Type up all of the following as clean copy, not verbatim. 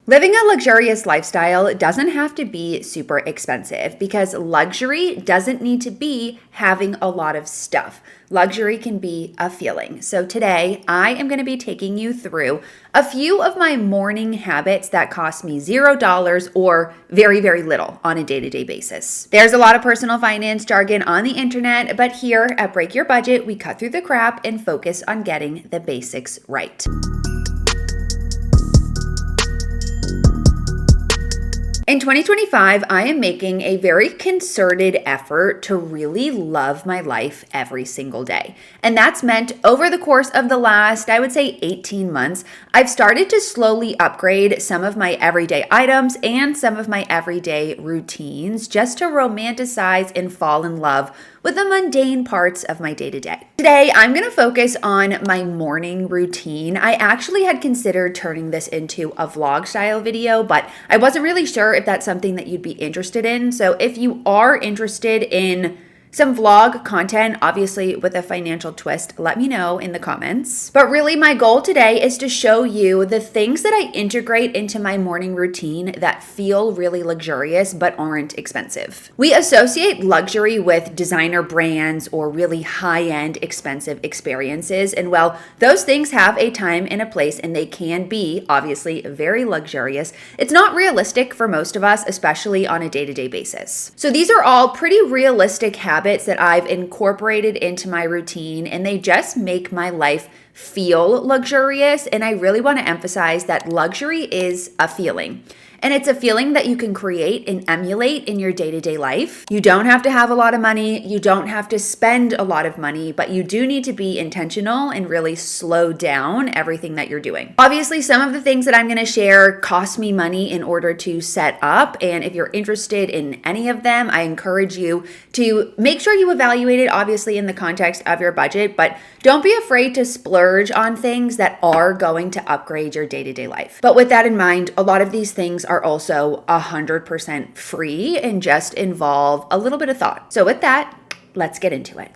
Living a luxurious lifestyle doesn't have to be super expensive because luxury doesn't need to be having a lot of stuff. Luxury can be a feeling. So today I am going to be taking you through a few of my morning habits that cost me $0 or very, very little on a day-to-day basis. There's a lot of personal finance jargon on the internet, but here at Break Your Budget, we cut through the crap and focus on getting the basics right. In 2025, I am making a very concerted effort to really love my life every single day. And that's meant over the course of the last, I would say 18 months, I've started to slowly upgrade some of my everyday items and some of my everyday routines just to romanticize and fall in love with the mundane parts of my day-to-day. Today, I'm going to focus on my morning routine. I actually had considered turning this into a vlog style video, but I wasn't really sure if that's something that you'd be interested in. So if you are interested in some vlog content, obviously with a financial twist, let me know in the comments. But really my goal today is to show you the things that I integrate into my morning routine that feel really luxurious but aren't expensive. We associate luxury with designer brands or really high-end expensive experiences. And well, those things have a time and a place and they can be obviously very luxurious. It's not realistic for most of us, especially on a day-to-day basis. So these are all pretty realistic habits that I've incorporated into my routine, and they just make my life feel luxurious. And I really want to emphasize that luxury is a feeling. And it's a feeling that you can create and emulate in your day-to-day life. You don't have to have a lot of money. You don't have to spend a lot of money, but you do need to be intentional and really slow down everything that you're doing. Obviously, some of the things that I'm going to share cost me money in order to set up. And if you're interested in any of them, I encourage you to make sure you evaluate it, obviously in the context of your budget, but don't be afraid to splurge on things that are going to upgrade your day-to-day life. But with that in mind, a lot of these things are also 100% free and just involve a little bit of thought. So with that, let's get into it.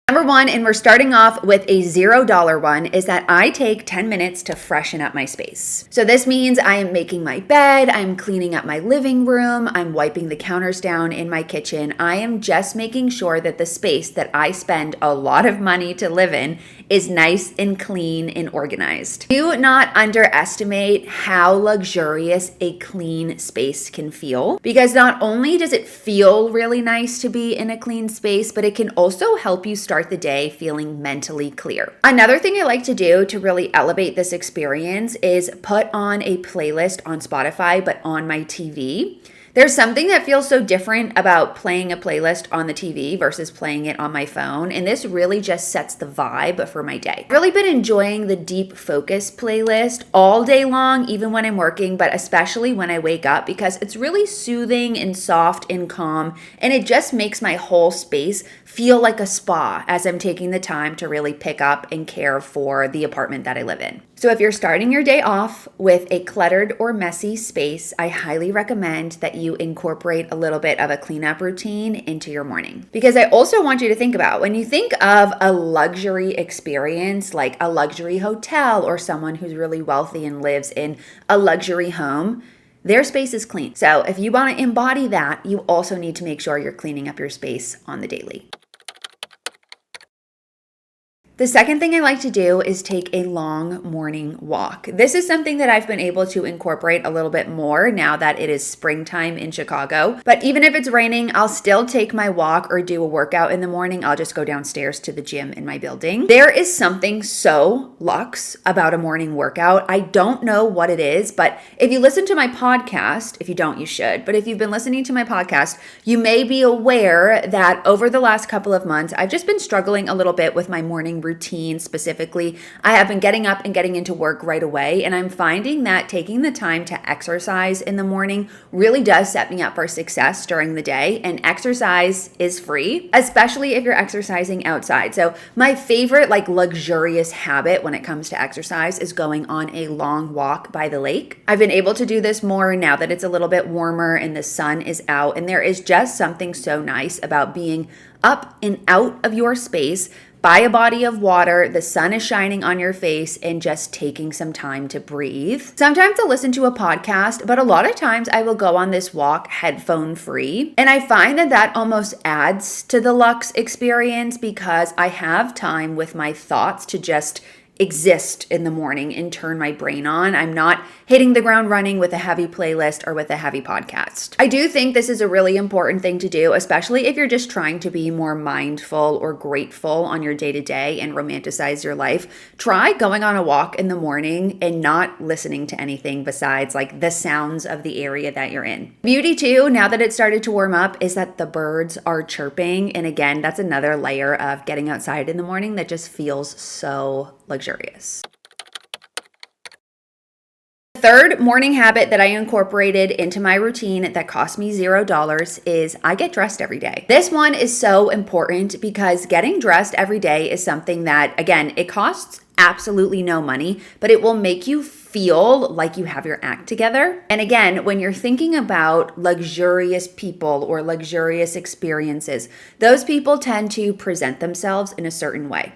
Number one, and we're starting off with a $0 one, is that I take 10 minutes to freshen up my space. So this means I am making my bed, I'm cleaning up my living room, I'm wiping the counters down in my kitchen. I am just making sure that the space that I spend a lot of money to live in is nice and clean and organized. Do not underestimate how luxurious a clean space can feel, because not only does it feel really nice to be in a clean space, but it can also help you start the day feeling mentally clear. Another thing I like to do to really elevate this experience is put on a playlist on Spotify, but on my TV. There's something that feels so different about playing a playlist on the TV versus playing it on my phone, and this really just sets the vibe for my day. I've really been enjoying the Deep Focus playlist all day long, even when I'm working, but especially when I wake up, because it's really soothing and soft and calm, and it just makes my whole space feel like a spa as I'm taking the time to really pick up and care for the apartment that I live in. So if you're starting your day off with a cluttered or messy space, I highly recommend that you incorporate a little bit of a cleanup routine into your morning. Because I also want you to think about when you think of a luxury experience, like a luxury hotel or someone who's really wealthy and lives in a luxury home, their space is clean. So if you want to embody that, you also need to make sure you're cleaning up your space on the daily. The second thing I like to do is take a long morning walk. This is something that I've been able to incorporate a little bit more now that it is springtime in Chicago. But even if it's raining, I'll still take my walk or do a workout in the morning. I'll just go downstairs to the gym in my building. There is something so luxe about a morning workout. I don't know what it is, but if you listen to my podcast, if you don't, you should. But if you've been listening to my podcast, you may be aware that over the last couple of months, I've just been struggling a little bit with my morning routine specifically. I have been getting up and getting into work right away, and I'm finding that taking the time to exercise in the morning really does set me up for success during the day, and exercise is free, especially if you're exercising outside. So my favorite luxurious habit when it comes to exercise is going on a long walk by the lake. I've been able to do this more now that it's a little bit warmer and the sun is out, and there is just something so nice about being up and out of your space, by a body of water, the sun is shining on your face, and just taking some time to breathe. Sometimes I'll listen to a podcast, but a lot of times I will go on this walk headphone free. And I find that that almost adds to the luxe experience because I have time with my thoughts to just exist in the morning and turn my brain on. I'm not hitting the ground running with a heavy playlist or with a heavy podcast. I do think this is a really important thing to do, especially if you're just trying to be more mindful or grateful on your day-to-day and romanticize your life. Try going on a walk in the morning and not listening to anything besides like the sounds of the area that you're in. Beauty too, now that it started to warm up, is that the birds are chirping. And again, that's another layer of getting outside in the morning that just feels so luxurious. The third morning habit that I incorporated into my routine that cost me $0 is I get dressed every day. This one is so important because getting dressed every day is something that, again, it costs absolutely no money, but it will make you feel like you have your act together. And again, when you're thinking about luxurious people or luxurious experiences, those people tend to present themselves in a certain way.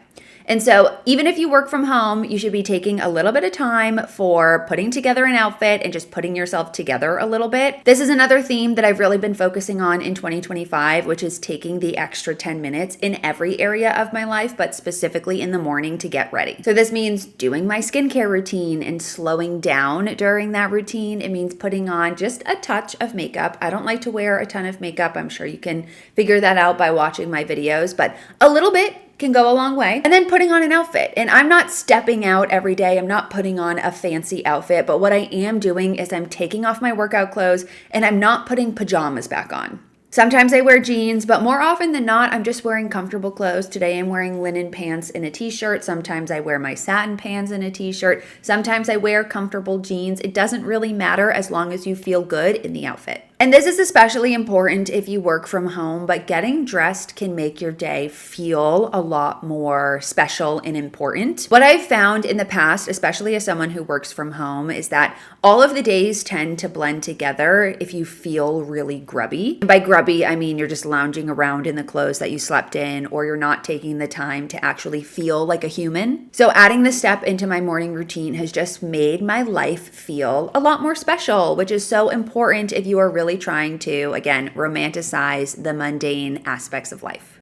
And so even if you work from home, you should be taking a little bit of time for putting together an outfit and just putting yourself together a little bit. This is another theme that I've really been focusing on in 2025, which is taking the extra 10 minutes in every area of my life, but specifically in the morning to get ready. So this means doing my skincare routine and slowing down during that routine. It means putting on just a touch of makeup. I don't like to wear a ton of makeup. I'm sure you can figure that out by watching my videos, but a little bit can go a long way. And then putting on an outfit. And I'm not stepping out every day. I'm not putting on a fancy outfit, but what I am doing is I'm taking off my workout clothes and I'm not putting pajamas back on. Sometimes I wear jeans, but more often than not, I'm just wearing comfortable clothes. Today I'm wearing linen pants and a t-shirt. Sometimes I wear my satin pants and a t-shirt. Sometimes I wear comfortable jeans. It doesn't really matter as long as you feel good in the outfit. And this is especially important if you work from home, but getting dressed can make your day feel a lot more special and important. What I've found in the past, especially as someone who works from home, is that all of the days tend to blend together if you feel really grubby. And by grubby, I mean you're just lounging around in the clothes that you slept in, or you're not taking the time to actually feel like a human. So adding this step into my morning routine has just made my life feel a lot more special, which is so important if you are really trying to, again, romanticize the mundane aspects of life.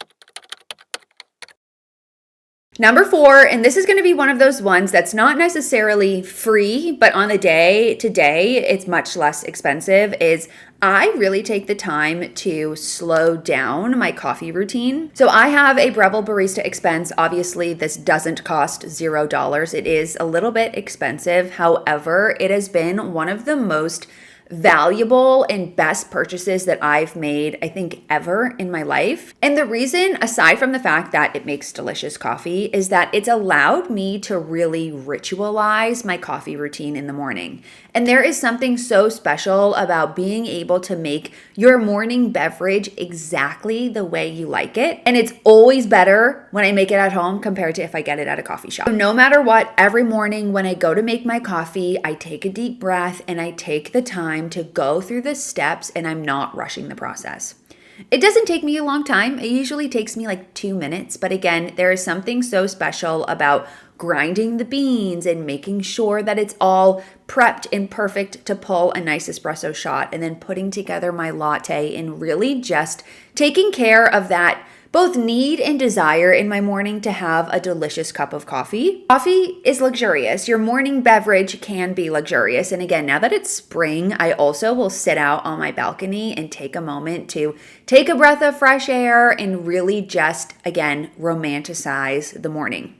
Number 4, and this is going to be one of those ones that's not necessarily free, but on the day to day, it's much less expensive, is I really take the time to slow down my coffee routine. So I have a Breville Barista Expense. Obviously, this doesn't cost $0. It is a little bit expensive. However, it has been one of the most valuable and best purchases that I've made, I think, ever in my life. And the reason, aside from the fact that it makes delicious coffee, is that it's allowed me to really ritualize my coffee routine in the morning. And there is something so special about being able to make your morning beverage exactly the way you like it. And it's always better when I make it at home compared to if I get it at a coffee shop. So no matter what, every morning when I go to make my coffee, I take a deep breath and I take the time to go through the steps, and I'm not rushing the process. It doesn't take me a long time. It usually takes me like 2 minutes. But again, there is something so special about grinding the beans and making sure that it's all prepped and perfect to pull a nice espresso shot, and then putting together my latte and really just taking care of that both need and desire in my morning to have a delicious cup of coffee. Coffee is luxurious. Your morning beverage can be luxurious. And again, now that it's spring, I also will sit out on my balcony and take a moment to take a breath of fresh air and really just, again, romanticize the morning.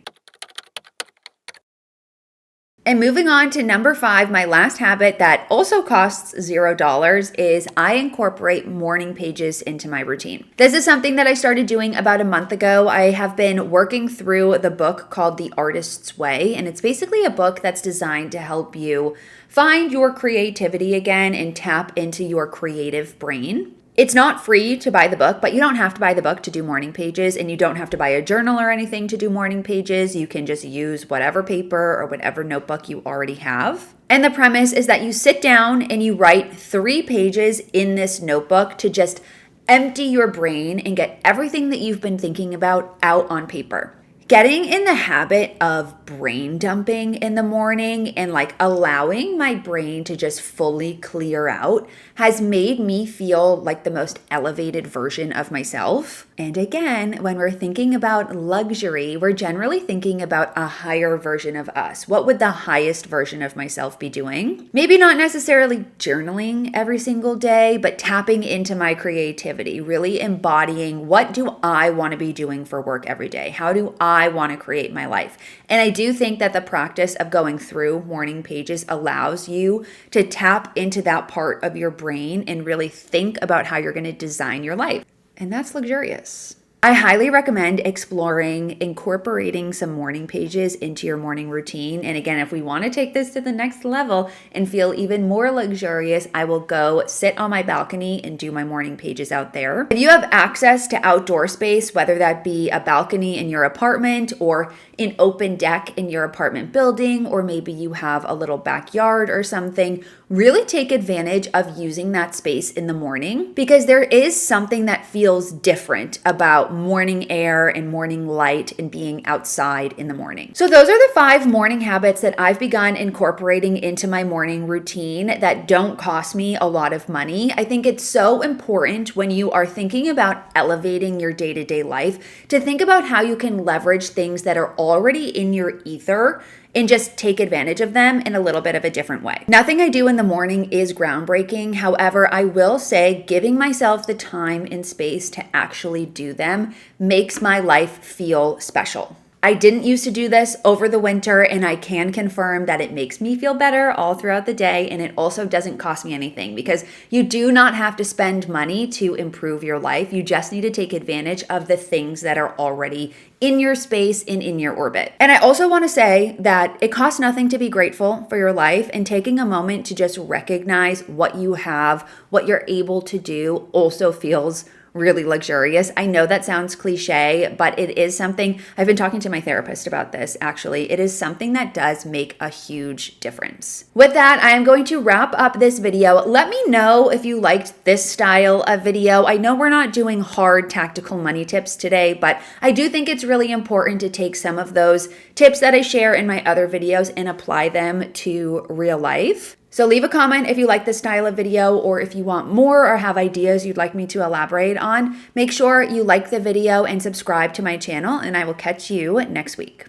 And moving on to number 5, my last habit that also costs $0 is I incorporate morning pages into my routine. This is something that I started doing about a month ago. I have been working through the book called The Artist's Way, and it's basically a book that's designed to help you find your creativity again and tap into your creative brain. It's not free to buy the book, but you don't have to buy the book to do morning pages, and you don't have to buy a journal or anything to do morning pages. You can just use whatever paper or whatever notebook you already have. And the premise is that you sit down and you write 3 pages in this notebook to just empty your brain and get everything that you've been thinking about out on paper. Getting in the habit of brain dumping in the morning and like allowing my brain to just fully clear out has made me feel like the most elevated version of myself. And again, when we're thinking about luxury, we're generally thinking about a higher version of us. What would the highest version of myself be doing? Maybe not necessarily journaling every single day, but tapping into my creativity, really embodying what do I want to be doing for work every day? How do I want to create my life? And I do think that the practice of going through morning pages allows you to tap into that part of your brain and really think about how you're going to design your life. And that's luxurious. I highly recommend exploring incorporating some morning pages into your morning routine. And again, if we want to take this to the next level and feel even more luxurious, I will go sit on my balcony and do my morning pages out there. If you have access to outdoor space, whether that be a balcony in your apartment or an open deck in your apartment building, or maybe you have a little backyard or something, really take advantage of using that space in the morning, because there is something that feels different about morning air and morning light and being outside in the morning. So those are the 5 morning habits that I've begun incorporating into my morning routine that don't cost me a lot of money. I think it's so important when you are thinking about elevating your day-to-day life to think about how you can leverage things that are already in your ether and just take advantage of them in a little bit of a different way. Nothing I do in the morning is groundbreaking. However, I will say giving myself the time and space to actually do them makes my life feel special. I didn't used to do this over the winter, and I can confirm that it makes me feel better all throughout the day, and it also doesn't cost me anything because you do not have to spend money to improve your life. You just need to take advantage of the things that are already in your space and in your orbit. And I also want to say that it costs nothing to be grateful for your life, and taking a moment to just recognize what you have, what you're able to do also feels really luxurious. I know that sounds cliche, but it is something. I've been talking to my therapist about this, actually. It is something that does make a huge difference. With that, I am going to wrap up this video. Let me know if you liked this style of video. I know we're not doing hard tactical money tips today, but I do think it's really important to take some of those tips that I share in my other videos and apply them to real life. So leave a comment if you like this style of video, or if you want more or have ideas you'd like me to elaborate on. Make sure you like the video and subscribe to my channel, and I will catch you next week.